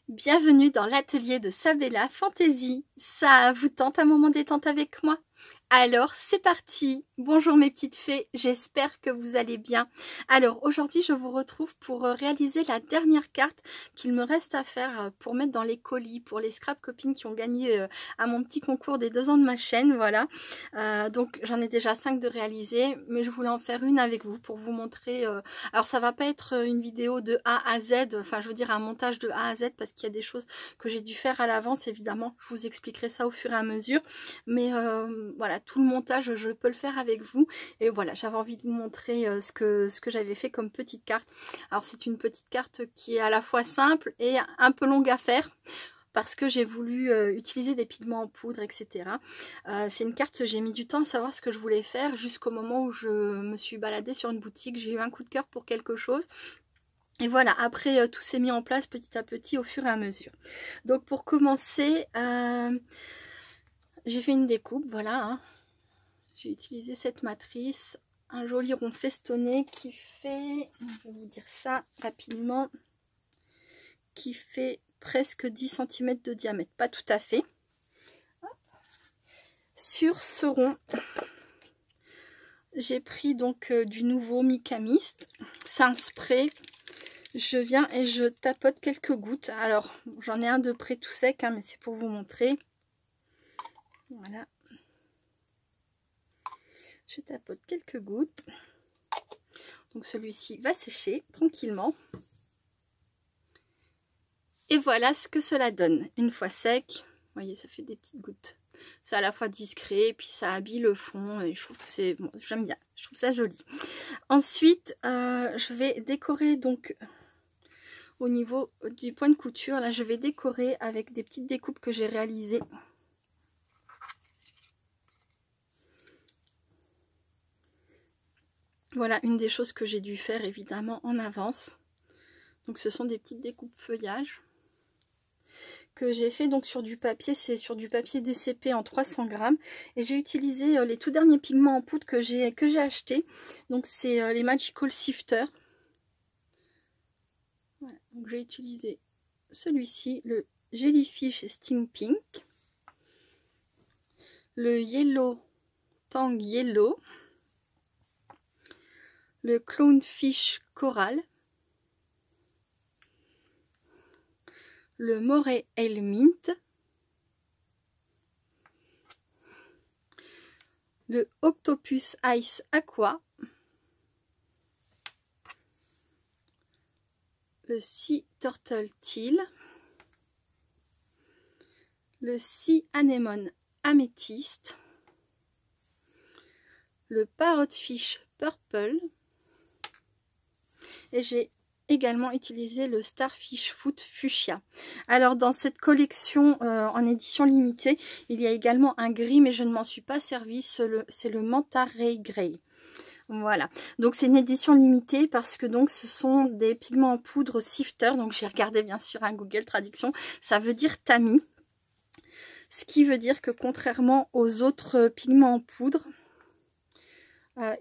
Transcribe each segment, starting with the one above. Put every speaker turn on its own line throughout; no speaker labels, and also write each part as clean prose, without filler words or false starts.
Bienvenue dans l'atelier de Sabella Fantasy. Ça vous tente un moment détente avec moi? Alors c'est parti. Bonjour mes petites fées, j'espère que vous allez bien. Alors aujourd'hui je vous retrouve pour réaliser la dernière carte qu'il me reste à faire pour mettre dans les colis pour les scrap copines qui ont gagné à mon petit concours des 2 ans de ma chaîne. Voilà, donc j'en ai déjà 5 de réaliser, mais je voulais en faire une avec vous pour vous montrer. Alors ça va pas être une vidéo de A à Z, enfin je veux dire un montage de A à Z parce qu'il y a des choses que j'ai dû faire à l'avance. Évidemment je vous expliquerai ça au fur et à mesure, mais voilà, tout le montage je peux le faire avec vous. Et voilà, j'avais envie de vous montrer ce que j'avais fait comme petite carte. Alors c'est une petite carte qui est à la fois simple et un peu longue à faire parce que j'ai voulu utiliser des pigments en poudre, etc. C'est une carte, j'ai mis du temps à savoir ce que je voulais faire jusqu'au moment où je me suis baladée sur une boutique. J'ai eu un coup de cœur pour quelque chose. Et voilà, après tout s'est mis en place petit à petit au fur et à mesure. Donc pour commencer, j'ai fait une découpe, voilà, hein. J'ai utilisé cette matrice, un joli rond festonné qui fait, je vais vous dire ça rapidement, qui fait presque 10 cm de diamètre, pas tout à fait. Hop. Sur ce rond, j'ai pris donc du nouveau Mica Mist, c'est un spray. Je viens et je tapote quelques gouttes. Alors j'en ai un de près tout sec, hein, mais c'est pour vous montrer. Voilà. Je tapote quelques gouttes. Donc celui-ci va sécher tranquillement. Et voilà ce que cela donne. Une fois sec, vous voyez, ça fait des petites gouttes. C'est à la fois discret, puis ça habille le fond. Et je trouve que c'est... Bon, j'aime bien, je trouve ça joli. Ensuite, je vais décorer donc... Au niveau du point de couture, là je vais décorer avec des petites découpes que j'ai réalisées. Voilà une des choses que j'ai dû faire évidemment en avance. Donc ce sont des petites découpes feuillage que j'ai fait donc sur du papier, c'est sur du papier DCP en 300 grammes. Et j'ai utilisé les tout derniers pigments en poudre que j'ai acheté. Donc c'est les Magical Sifter. Voilà, donc j'ai utilisé celui-ci, le Jellyfish Sting Pink, le Yellow Tang Yellow, le Clownfish Coral, le Moray Ale Mint, le Octopus Ice Aqua, le Sea Turtle Teal, le Sea Anemone Amethyst, le Parrotfish Purple, et j'ai également utilisé le Starfish Foot Fuchsia. Alors dans cette collection en édition limitée, il y a également un gris, mais je ne m'en suis pas servi, c'est le Manta Ray Grey. Voilà, donc c'est une édition limitée parce que donc ce sont des pigments en poudre sifter. Donc j'ai regardé bien sûr un Google Traduction, ça veut dire tamis, ce qui veut dire que contrairement aux autres pigments en poudre,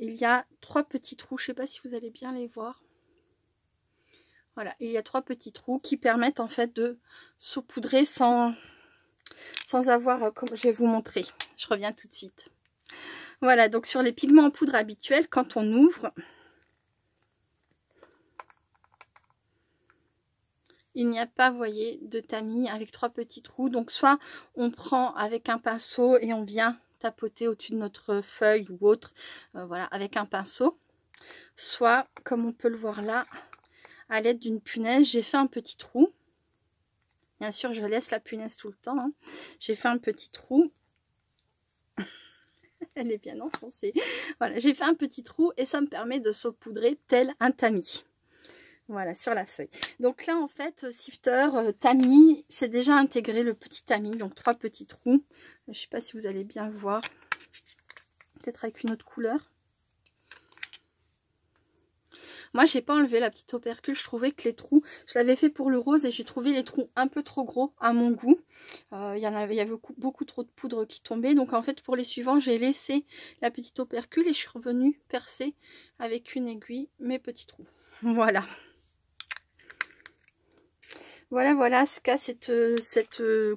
il y a 3 petits trous, je ne sais pas si vous allez bien les voir. Voilà, il y a 3 petits trous qui permettent en fait de saupoudrer sans avoir, comme je vais vous montrer. Je reviens tout de suite. Voilà, donc sur les pigments en poudre habituels, quand on ouvre, il n'y a pas, vous voyez, de tamis avec 3 petits trous. Donc soit on prend avec un pinceau et on vient tapoter au-dessus de notre feuille ou autre, voilà, avec un pinceau. Soit, comme on peut le voir là, à l'aide d'une punaise, j'ai fait un petit trou. Bien sûr, je laisse la punaise tout le temps, hein. J'ai fait un petit trou. Elle est bien enfoncée. Voilà, j'ai fait un petit trou et ça me permet de saupoudrer tel un tamis. Voilà, sur la feuille. Donc là, en fait, sifter, tamis, c'est déjà intégré le petit tamis. Donc 3 petits trous. Je ne sais pas si vous allez bien voir. Peut-être avec une autre couleur. Moi, j'ai pas enlevé la petite opercule. Je trouvais que les trous, je l'avais fait pour le rose et j'ai trouvé les trous un peu trop gros à mon goût. Il y avait beaucoup trop de poudre qui tombait. Donc en fait, pour les suivants, j'ai laissé la petite opercule et je suis revenue percer avec une aiguille mes petits trous. Voilà. Voilà ce qu'a cette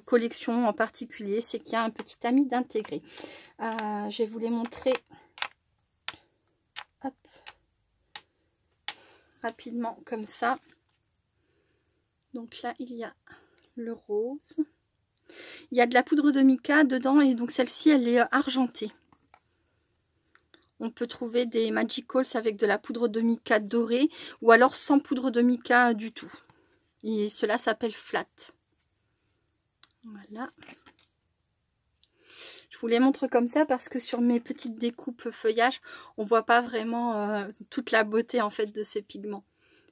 collection en particulier, c'est qu'il y a un petit tamis d'intégrer. Je vais vous les montrer hop, rapidement comme ça. Donc là, il y a le rose. Il y a de la poudre de mica dedans et donc celle-ci, elle est argentée. On peut trouver des Magicals avec de la poudre de mica dorée ou alors sans poudre de mica du tout. Et cela s'appelle flat. Voilà. Je vous les montre comme ça parce que sur mes petites découpes feuillage, on voit pas vraiment toute la beauté en fait de ces pigments.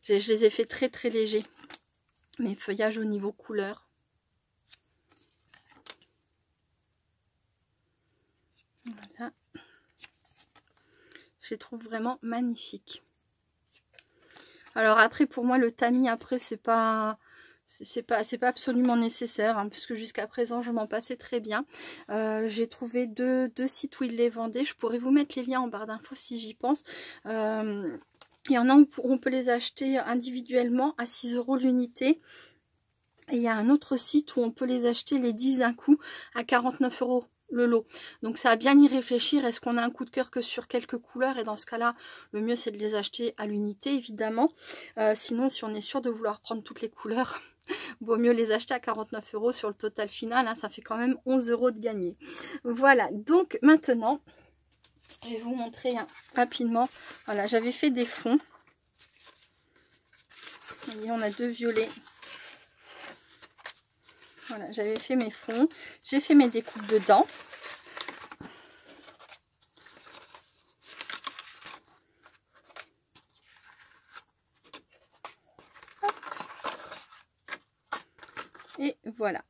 Je les ai fait très très légers. Mes feuillages au niveau couleur. Voilà. Je les trouve vraiment magnifiques. Alors après, pour moi, le tamis, après, c'est pas absolument nécessaire, hein, puisque jusqu'à présent, je m'en passais très bien. J'ai trouvé deux sites où ils les vendaient. Je pourrais vous mettre les liens en barre d'infos si j'y pense. Il y en a où on peut les acheter individuellement à 6 € l'unité. Et il y a un autre site où on peut les acheter les 10 d'un coup à 49 € le lot. Donc ça à bien y réfléchir. Est-ce qu'on a un coup de cœur que sur quelques couleurs? Et dans ce cas-là, le mieux c'est de les acheter à l'unité évidemment. Sinon, si on est sûr de vouloir prendre toutes les couleurs, vaut mieux les acheter à 49 € sur le total final. Hein, ça fait quand même 11 € de gagné. Voilà, donc maintenant, je vais vous montrer rapidement. Voilà, j'avais fait des fonds. Vous voyez, on a deux violets. Voilà, j'avais fait mes fonds, j'ai fait mes découpes dedans. Hop. Et voilà.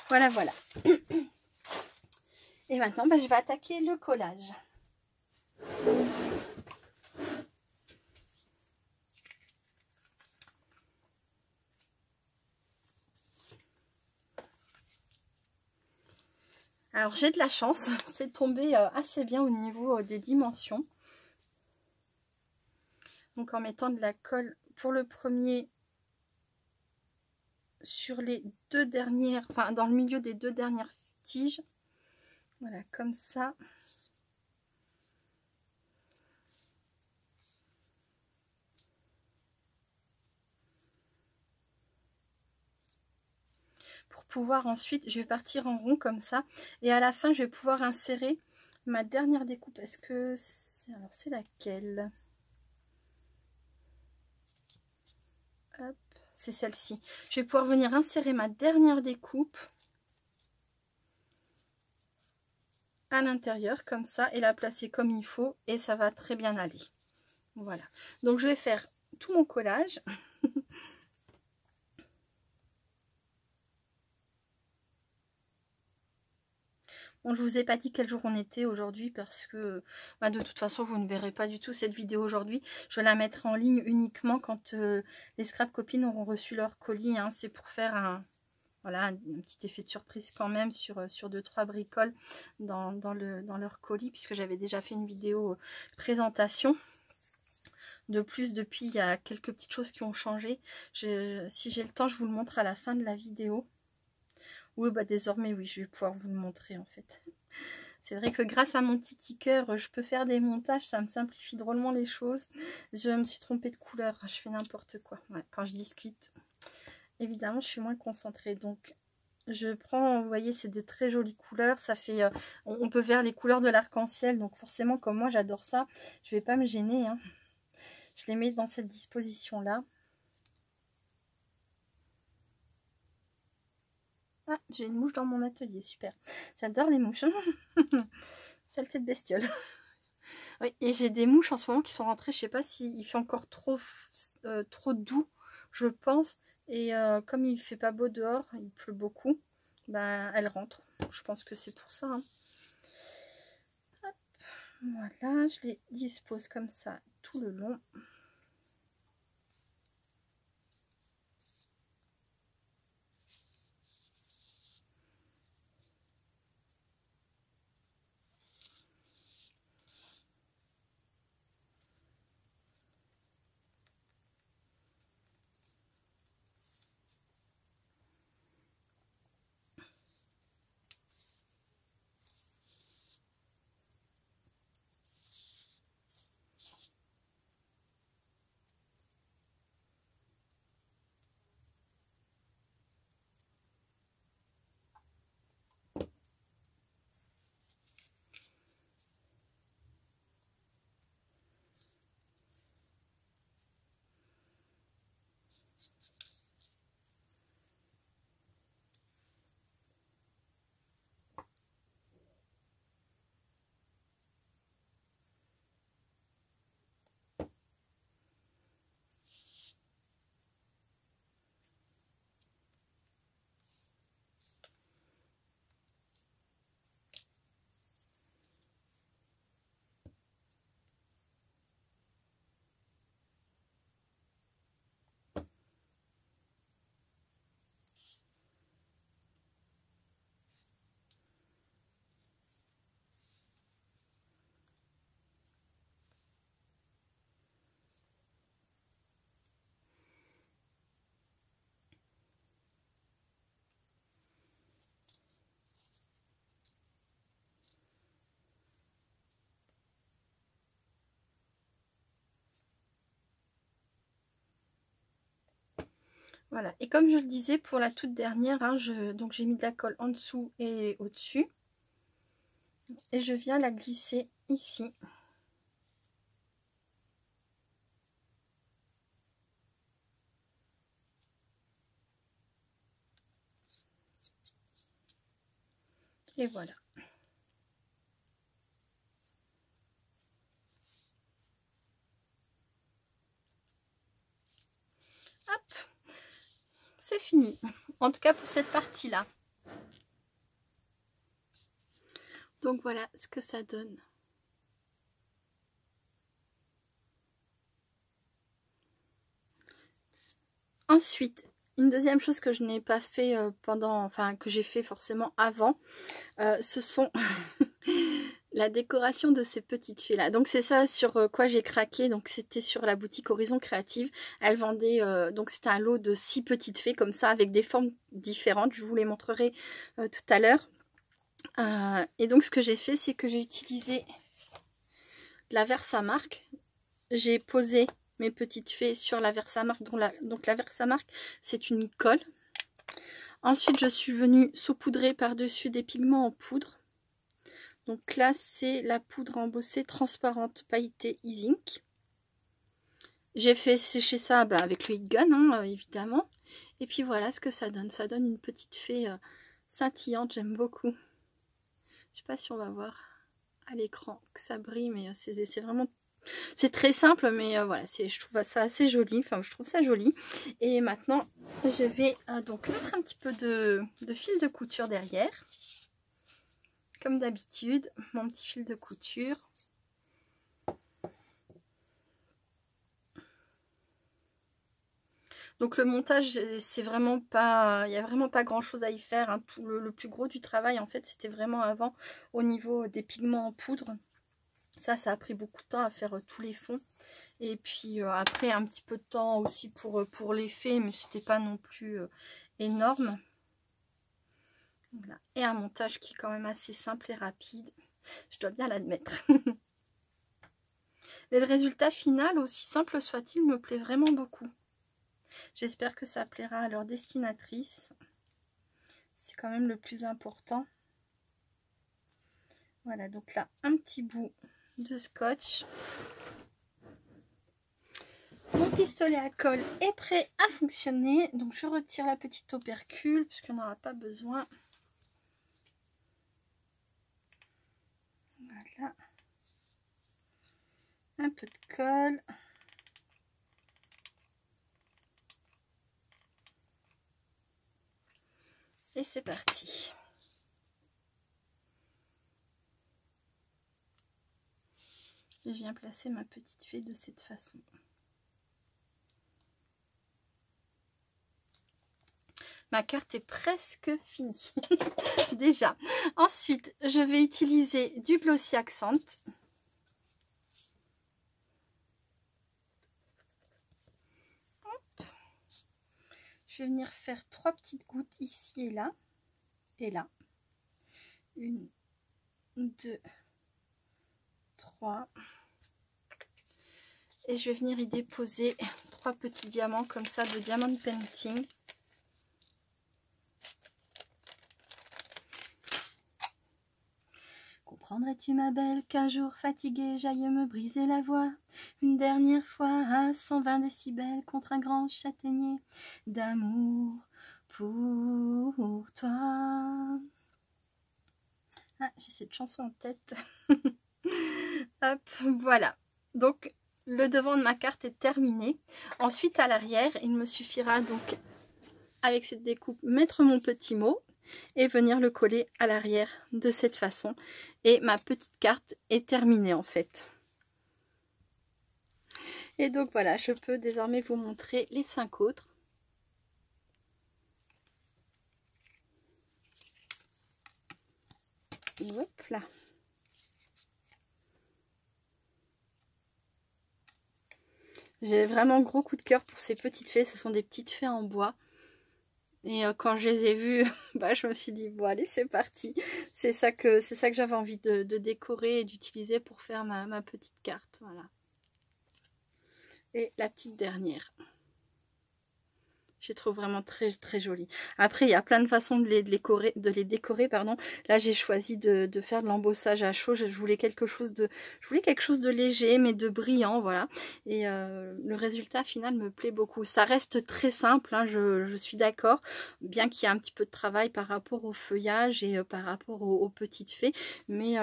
Voilà. Et maintenant, je vais attaquer le collage. Alors j'ai de la chance, c'est tombé assez bien au niveau des dimensions. Donc en mettant de la colle pour le premier sur les deux dernières, enfin dans le milieu des deux dernières tiges. Voilà, comme ça. Pour pouvoir ensuite, je vais partir en rond comme ça. Et à la fin, je vais pouvoir insérer ma dernière découpe. Est-ce que c'est... Alors, c'est laquelle? Hop, c'est celle-ci. Je vais pouvoir venir insérer ma dernière découpe à l'intérieur, comme ça, et la placer comme il faut. Et ça va très bien aller. Voilà. Donc, je vais faire tout mon collage. Bon, je vous ai pas dit quel jour on était aujourd'hui parce que de toute façon vous ne verrez pas du tout cette vidéo aujourd'hui. Je la mettrai en ligne uniquement quand les scrap copines auront reçu leur colis. Hein. C'est pour faire un petit effet de surprise quand même sur 2-3 bricoles dans leur colis, puisque j'avais déjà fait une vidéo présentation. De plus, depuis, il y a quelques petites choses qui ont changé. Si j'ai le temps, je vous le montre à la fin de la vidéo. Oui, désormais, oui, je vais pouvoir vous le montrer en fait. C'est vrai que grâce à mon petit ticker, je peux faire des montages, ça me simplifie drôlement les choses. Je me suis trompée de couleur, je fais n'importe quoi. Ouais, quand je discute, évidemment, je suis moins concentrée. Donc, je prends, vous voyez, c'est de très jolies couleurs. Ça fait, on peut faire les couleurs de l'arc-en-ciel. Donc, forcément, comme moi, j'adore ça. Je vais pas me gêner. Hein. Je les mets dans cette disposition-là. Ah, j'ai une mouche dans mon atelier, super. J'adore les mouches. Saleté de bestiole. Oui, et j'ai des mouches en ce moment qui sont rentrées. Je sais pas s'il fait encore trop doux, je pense. Et comme il fait pas beau dehors, il pleut beaucoup, elles rentrent. Je pense que c'est pour ça. Hein. Hop, voilà, je les dispose comme ça tout le long. Voilà, et comme je le disais pour la toute dernière, hein, donc j'ai mis de la colle en dessous et au-dessus. Et je viens la glisser ici. Et voilà. Hop, c'est fini. En tout cas pour cette partie-là. Donc voilà ce que ça donne. Ensuite, une deuxième chose que je n'ai pas fait que j'ai fait forcément avant, ce sont la décoration de ces petites fées là. Donc c'est ça sur quoi j'ai craqué. Donc c'était sur la boutique Horizon Créative. Elle vendait, donc c'était un lot de 6 petites fées comme ça avec des formes différentes. Je vous les montrerai tout à l'heure. Et donc ce que j'ai fait, c'est que j'ai utilisé la Versamark. J'ai posé mes petites fées sur la Versamark. Donc la Versamark, c'est une colle. Ensuite, je suis venue saupoudrer par-dessus des pigments en poudre. Donc là, c'est la poudre embossée transparente pailletée Ink. J'ai fait sécher ça avec le heat gun, hein, évidemment. Et puis voilà ce que ça donne. Ça donne une petite fée scintillante, j'aime beaucoup. Je sais pas si on va voir à l'écran que ça brille, mais c'est vraiment... C'est très simple, mais voilà, je trouve ça assez joli. Enfin, je trouve ça joli. Et maintenant, je vais donc mettre un petit peu de fil de couture derrière. Comme d'habitude, mon petit fil de couture. Donc le montage, c'est vraiment pas, il n'y a vraiment pas grand chose à y faire, hein. Tout le plus gros du travail en fait c'était vraiment avant au niveau des pigments en poudre. Ça a pris beaucoup de temps à faire tous les fonds. Et puis après un petit peu de temps aussi pour l'effet, mais c'était pas non plus énorme. Voilà. Et un montage qui est quand même assez simple et rapide, je dois bien l'admettre. Mais le résultat final, aussi simple soit-il, me plaît vraiment beaucoup. J'espère que ça plaira à leur destinatrice. C'est quand même le plus important. Voilà, donc là, un petit bout de scotch. Mon pistolet à colle est prêt à fonctionner. Donc je retire la petite opercule puisqu'on n'en aura pas besoin. Voilà. Un peu de colle. Et c'est parti. Je viens placer ma petite fée de cette façon. Ma carte est presque finie. Déjà. Ensuite, je vais utiliser du Glossy Accent. Hop. Je vais venir faire 3 petites gouttes ici et là. Et là. 1, 2, 3. Et je vais venir y déposer 3 petits diamants comme ça de diamant painting. Comprendrais-tu ma belle qu'un jour fatiguée j'aille me briser la voix une dernière fois à 120 décibels contre un grand châtaignier d'amour pour toi. Ah, j'ai cette chanson en tête. Hop, voilà. Donc le devant de ma carte est terminé. Ensuite à l'arrière, il me suffira donc avec cette découpe mettre mon petit mot et venir le coller à l'arrière de cette façon. Et ma petite carte est terminée en fait. Et donc voilà, je peux désormais vous montrer les 5 autres. Hop là. J'ai vraiment gros coup de cœur pour ces petites fées. Ce sont des petites fées en bois. Et quand je les ai vues, je me suis dit, bon allez, c'est parti. C'est ça que j'avais envie de décorer et d'utiliser pour faire ma petite carte. Voilà. Et la petite dernière. Je les trouve vraiment très très jolies. Après, il y a plein de façons de les décorer, pardon. Là, j'ai choisi de faire de l'embossage à chaud. Je voulais quelque chose de léger, mais de brillant, voilà. Et le résultat final me plaît beaucoup. Ça reste très simple, hein, je suis d'accord, bien qu'il y ait un petit peu de travail par rapport au feuillage et par rapport aux petites fées. Mais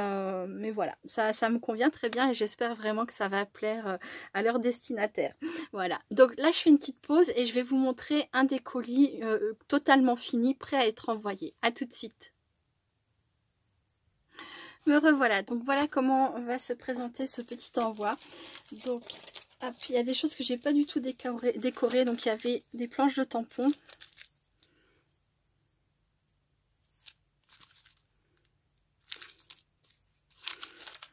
voilà, ça me convient très bien et j'espère vraiment que ça va plaire à leur destinataire. Voilà, donc là, je fais une petite pause et je vais vous montrer un des colis totalement fini, prêt à être envoyé. À tout de suite. Me revoilà. Donc voilà comment va se présenter ce petit envoi. Donc, puis il y a des choses que j'ai pas du tout décorées. Donc il y avait des planches de tampons.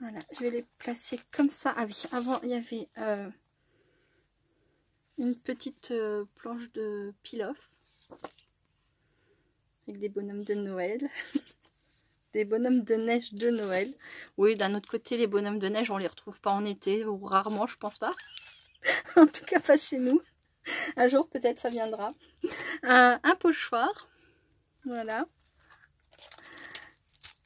Voilà, je vais les placer comme ça. Ah oui, avant il y avait une petite planche de peel-off avec des bonhommes de Noël. Des bonhommes de neige de Noël. Oui, d'un autre côté, les bonhommes de neige, on les retrouve pas en été, ou rarement, je pense pas. En tout cas, pas chez nous. Un jour, peut-être, ça viendra. Un pochoir. Voilà.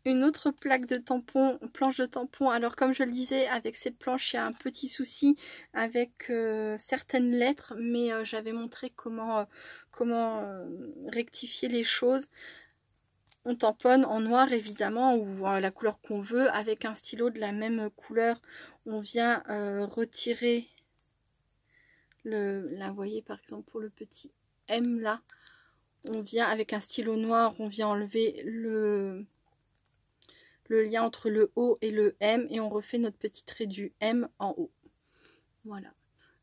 Une autre plaque de tampons, planche de tampons. Alors, comme je le disais, avec cette planche, il y a un petit souci avec certaines lettres, mais j'avais montré comment rectifier les choses. On tamponne en noir évidemment, ou la couleur qu'on veut. Avec un stylo de la même couleur, on vient retirer là vous voyez par exemple pour le petit M là, on vient avec un stylo noir, on vient enlever le lien entre le O et le M et on refait notre petit trait du M en haut. Voilà.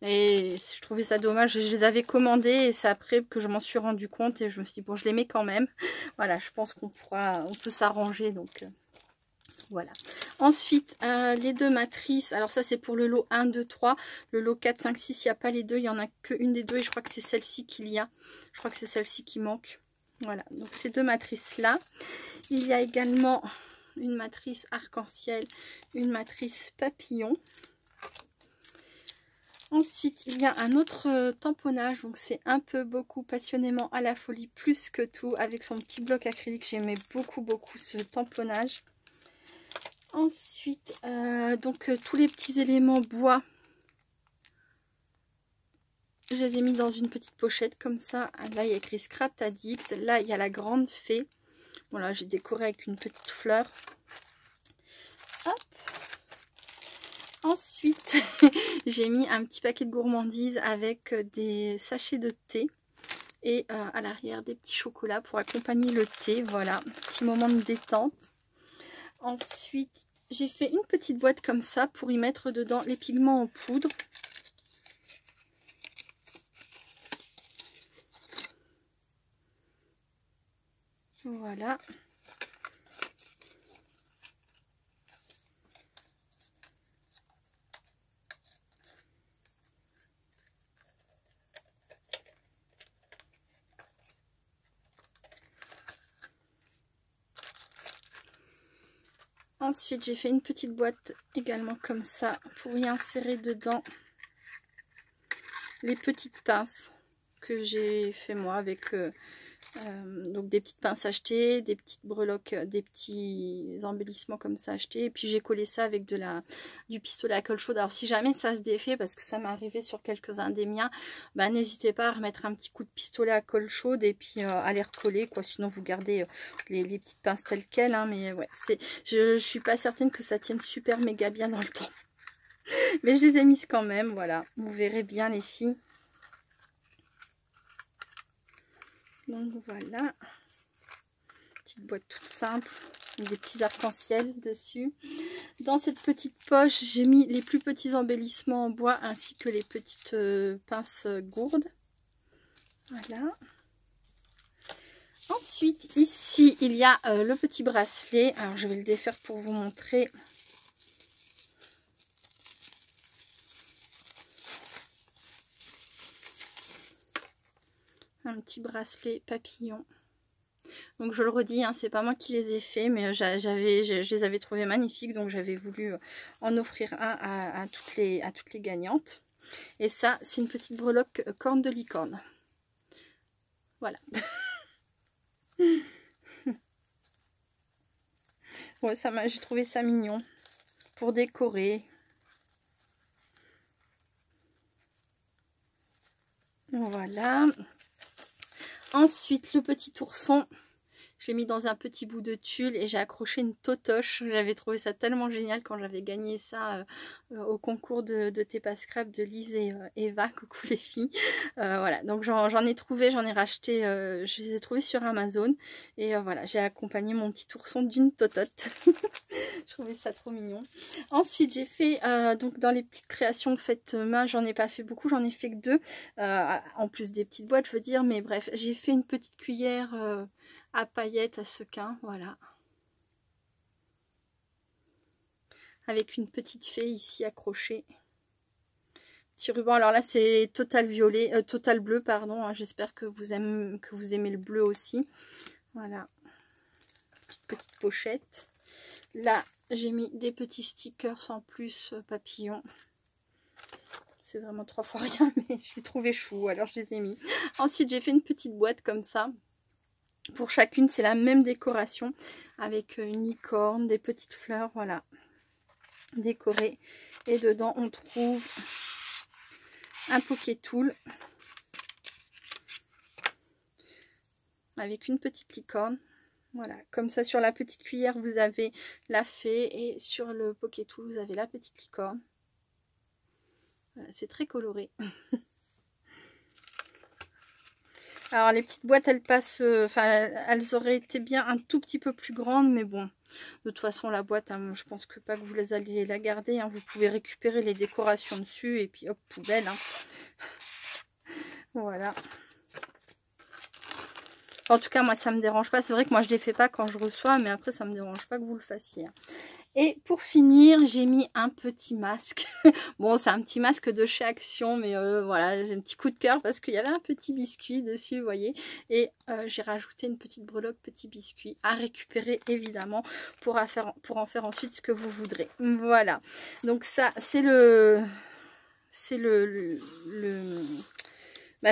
Et je trouvais ça dommage, je les avais commandés et c'est après que je m'en suis rendu compte et je me suis dit bon, je les mets quand même. Voilà, je pense on peut s'arranger, donc voilà. Ensuite, les deux matrices, alors ça c'est pour le lot 1, 2, 3, le lot 4, 5, 6, il n'y a pas les deux, il n'y en a qu'une des deux et je crois que c'est celle-ci qu'il y a. Je crois que c'est celle-ci qui manque. Voilà, donc ces deux matrices là. Il y a également une matrice arc-en-ciel, une matrice papillon. Ensuite, il y a un autre tamponnage, donc c'est un peu beaucoup passionnément à la folie, plus que tout, avec son petit bloc acrylique. J'aimais beaucoup ce tamponnage. Ensuite, tous les petits éléments bois, je les ai mis dans une petite pochette comme ça. Là, il y a écrit Scrap Addict. Là, il y a la grande fée. Voilà, j'ai décoré avec une petite fleur. Hop. Ensuite, j'ai mis un petit paquet de gourmandises avec des sachets de thé et à l'arrière des petits chocolats pour accompagner le thé. Voilà, petit moment de détente. Ensuite, j'ai fait une petite boîte comme ça pour y mettre dedans les pigments en poudre. Voilà. Ensuite, j'ai fait une petite boîte également comme ça pour y insérer dedans les petites pinces que j'ai fait moi avec donc des petites pinces achetées, des petites breloques, des petits embellissements comme ça achetés. Et puis j'ai collé ça avec du pistolet à colle chaude. Alors si jamais ça se défait, parce que ça m'est arrivé sur quelques-uns des miens, bah, n'hésitez pas à remettre un petit coup de pistolet à colle chaude et puis à les recoller, quoi. Sinon vous gardez les petites pinces telles quelles, hein, mais ouais, je suis pas certaine que ça tienne super méga bien dans le temps. Mais je les ai mises quand même, voilà. Vous verrez bien les filles. Donc voilà, petite boîte toute simple, avec des petits arcs-en-ciel dessus. Dans cette petite poche, j'ai mis les plus petits embellissements en bois ainsi que les petites pinces gourdes. Voilà. Ensuite, ici, il y a le petit bracelet. Alors, je vais le défaire pour vous montrer. Un petit bracelet papillon. Donc je le redis, hein, c'est pas moi qui les ai faits, mais je les avais trouvés magnifiques, donc j'avais voulu en offrir un à toutes les gagnantes. Et ça, c'est une petite breloque corne de licorne. Voilà. Ouais, j'ai trouvé ça mignon pour décorer. Voilà. Ensuite, le petit ourson. Je l'ai mis dans un petit bout de tulle et j'ai accroché une totoche. J'avais trouvé ça tellement génial quand j'avais gagné ça au concours de Tepa Scrap de Lise et Eva. Coucou les filles. Voilà, donc j'en ai trouvé, j'en ai racheté, je les ai trouvés sur Amazon. Et voilà, j'ai accompagné mon petit ourson d'une totote. Je trouvais ça trop mignon. Ensuite, j'ai fait, donc dans les petites créations faites main, j'en ai pas fait beaucoup, j'en ai fait que 2. En plus des petites boîtes, je veux dire. Mais bref, j'ai fait une petite cuillère à paillettes, à sequins, voilà. Avec une petite fée ici accrochée. Petit ruban, alors là c'est total violet, total bleu, pardon. Hein, j'espère que vous aimez le bleu aussi. Voilà. Petite pochette. Là, j'ai mis des petits stickers en plus papillons. C'est vraiment 3 fois rien, mais je les trouvais chou, alors je les ai mis. Ensuite, j'ai fait une petite boîte comme ça. Pour chacune, c'est la même décoration avec une licorne, des petites fleurs, voilà, décorées. Et dedans, on trouve un Pokétool avec une petite licorne. Voilà, comme ça sur la petite cuillère, vous avez la fée et sur le Pokétool, vous avez la petite licorne. Voilà, c'est très coloré. Alors les petites boîtes, elles passent, enfin elles auraient été bien un tout petit peu plus grandes, mais bon, de toute façon la boîte, hein, je pense que pas que vous les alliez la garder, hein, vous pouvez récupérer les décorations dessus et puis hop, poubelle. Hein. Voilà. En tout cas, moi ça me dérange pas, c'est vrai que moi je les fais pas quand je reçois, mais après ça me dérange pas que vous le fassiez. Hein. Et pour finir, j'ai mis un petit masque. Bon, c'est un petit masque de chez Action, mais voilà, j'ai un petit coup de cœur parce qu'il y avait un petit biscuit dessus, vous voyez. Et j'ai rajouté une petite breloque petit biscuit à récupérer, évidemment, pour en faire ensuite ce que vous voudrez. Voilà. Donc ça, c'est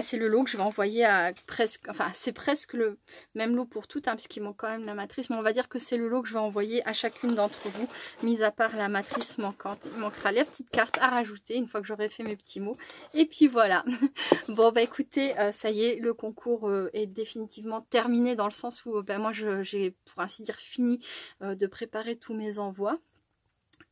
c'est le lot que je vais envoyer à presque, enfin c'est presque le même lot pour toutes, hein, puisqu'il manque quand même la matrice, mais on va dire que c'est le lot que je vais envoyer à chacune d'entre vous, mis à part la matrice manquante. Il manquera les petites cartes à rajouter une fois que j'aurai fait mes petits mots, et puis voilà. Bon bah écoutez, ça y est, le concours est définitivement terminé, dans le sens où moi j'ai pour ainsi dire fini de préparer tous mes envois.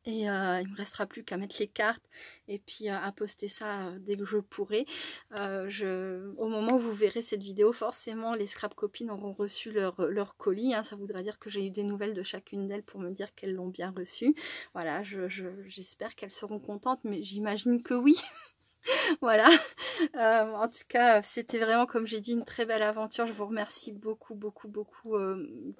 Et il ne me restera plus qu'à mettre les cartes et puis à poster ça dès que je pourrai. Au moment où vous verrez cette vidéo, forcément les scrap copines auront reçu leur colis. Hein. Ça voudra dire que j'ai eu des nouvelles de chacune d'elles pour me dire qu'elles l'ont bien reçu. Voilà, j'espère qu'elles seront contentes, mais j'imagine que oui. Voilà, en tout cas c'était vraiment, comme j'ai dit, une très belle aventure. Je vous remercie beaucoup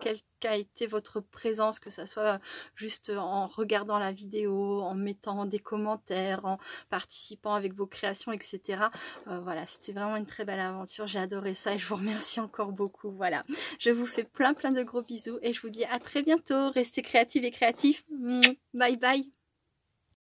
quelle qu'a été votre présence, que ça soit juste en regardant la vidéo, en mettant des commentaires, en participant avec vos créations, etc. Voilà, c'était vraiment une très belle aventure, j'ai adoré ça et je vous remercie encore beaucoup. Voilà, je vous fais plein de gros bisous et je vous dis à très bientôt. Restez créatives et créatifs. Bye bye.